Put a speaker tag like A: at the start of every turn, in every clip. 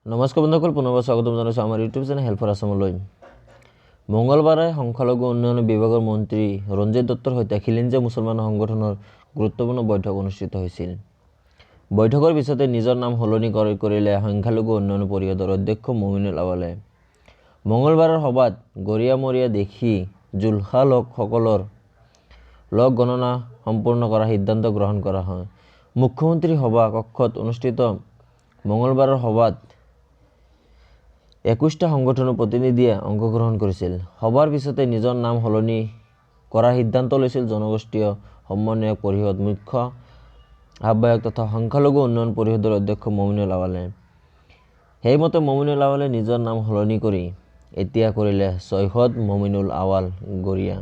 A: নমস্কাৰ বন্ধুসকল, পুনৰবাৰ স্বাগতম জনাইছোঁ আমাৰ ইউটিউব চেনেল হেল্প ফৰ আছামলৈ। মঙলবাৰে সংখ্যালঘু উন্নয়ন বিভাগৰ মন্ত্ৰী ৰঞ্জিত দত্তৰ সৈতে খিলঞ্জীয়া মুছলমান সংগঠনৰ গুৰুত্বপূৰ্ণ বৈঠক অনুষ্ঠিত হৈছিল। বৈঠকৰ পিছতে নিজৰ নাম সলনি কৰিলে সংখ্যালঘু উন্নয়ন পৰিষদৰ অধ্যক্ষ মমিনুল আৱালে। মঙলবাৰৰ সভাত গৰিয়ামৰীয়া দেখি জুলহা লোকসকলৰ লগ গণনা সম্পূৰ্ণ কৰাৰ সিদ্ধান্ত গ্ৰহণ কৰা হয়। মুখ্যমন্ত্ৰী সভা কক্ষত অনুষ্ঠিত মঙলবাৰৰ সভাত 21টা সংগঠনৰ প্ৰতিনিধিয়ে অংশগ্ৰহণ কৰিছিল। সভাৰ পিছতে নিজৰ নাম সলনি কৰাৰ সিদ্ধান্ত লৈছিল জনগোষ্ঠীয় সমন্বয়ক পৰিষদ মুখ্য আহ্বায়ক তথা সংখ্যালঘু উন্নয়ন পৰিষদৰ অধ্যক্ষ মমিনুল আৱালে। সেইমতে মমিনুল আৱালে নিজৰ নাম সলনি কৰি এতিয়া কৰিলে সৈয়দ মমিনুল আৱাল গৰিয়া।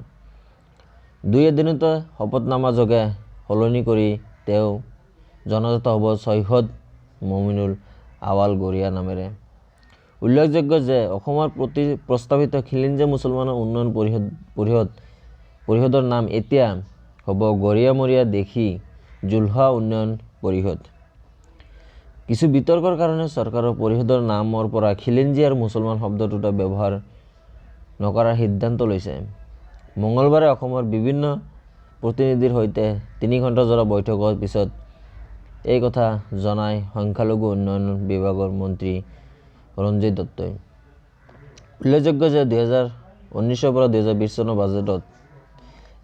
A: দুই এদিনতে শপতনামা যোগে সলনি কৰি তেওঁ জনাজাত হ'ব সৈয়দ মমিনুল আৱাল গৰিয়া নামেৰে। উল্লেখযোগ্য যে অসমৰ প্ৰস্তাৱিত খিলঞ্জীয়া মুছলমান উন্নয়ন পৰিষদৰ নাম এতিয়া হ'ব গৰিয়ামৰীয়া দেখি জুলহা উন্নয়ন পৰিষদ। কিছু বিতৰ্কৰ কাৰণে চৰকাৰৰ পৰিষদৰ নামৰ পৰা খিলঞ্জীয়া আৰু মুছলমান শব্দ দুটা ব্যৱহাৰ নকৰাৰ সিদ্ধান্ত লৈছে। মঙলবাৰে অসমৰ বিভিন্ন প্ৰতিনিধিৰ সৈতে 3 ঘণ্টাজোৰা বৈঠকৰ পিছত এই কথা জনায় সংখ্যালঘু উন্নয়ন বিভাগৰ মন্ত্ৰী ৰঞ্জিত দত্তই। উল্লেখযোগ্য যে 2019 পৰা 2020 চনৰ বাজেটত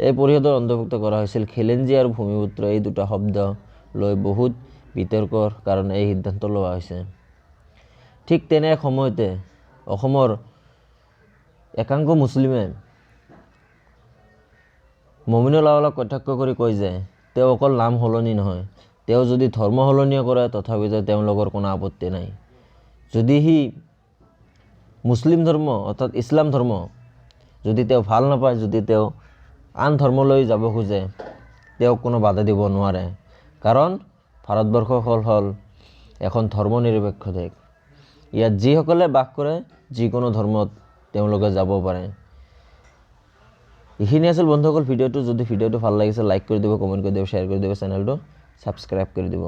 A: এই পৰিষদৰ অন্তৰ্ভুক্ত কৰা হৈছিল। খিলঞ্জীয়া আৰু ভূমিপুত্ৰ এই দুটা শব্দ লৈ বহুত বিতৰ্কৰ কাৰণে এই সিদ্ধান্ত লোৱা হৈছে। ঠিক তেনে সময়তে অসমৰ একাংশ মুছলিমে মমিনুল আৱালক কটাক্ষ কৰি কয় যে তেওঁ অকল নাম সলনি নহয়, তেওঁ যদি ধৰ্ম সলনিও কৰে তথাপিতো তেওঁলোকৰ কোনো আপত্তি নাই। যদি সি মুছলিম ধৰ্ম অৰ্থাৎ ইছলাম ধৰ্ম যদি তেওঁ ভাল নাপায়, যদি তেওঁ আন ধৰ্মলৈ যাব খোজে, তেওঁক কোনো বাধা দিব নোৱাৰে। কাৰণ ভাৰতবৰ্ষ হ'ল এখন ধৰ্ম নিৰপেক্ষ দেশ। ইয়াত যিসকলে বাস কৰে যিকোনো ধৰ্মত তেওঁলোকে যাব পাৰে। এইখিনি আছিল বন্ধুসকল ভিডিঅ'টো। যদি ভিডিঅ'টো ভাল লাগিছে লাইক কৰি দিব, কমেণ্ট কৰি দিব, শ্বেয়াৰ কৰি দিব, চেনেলটো ছাবস্ক্ৰাইব কৰি দিব।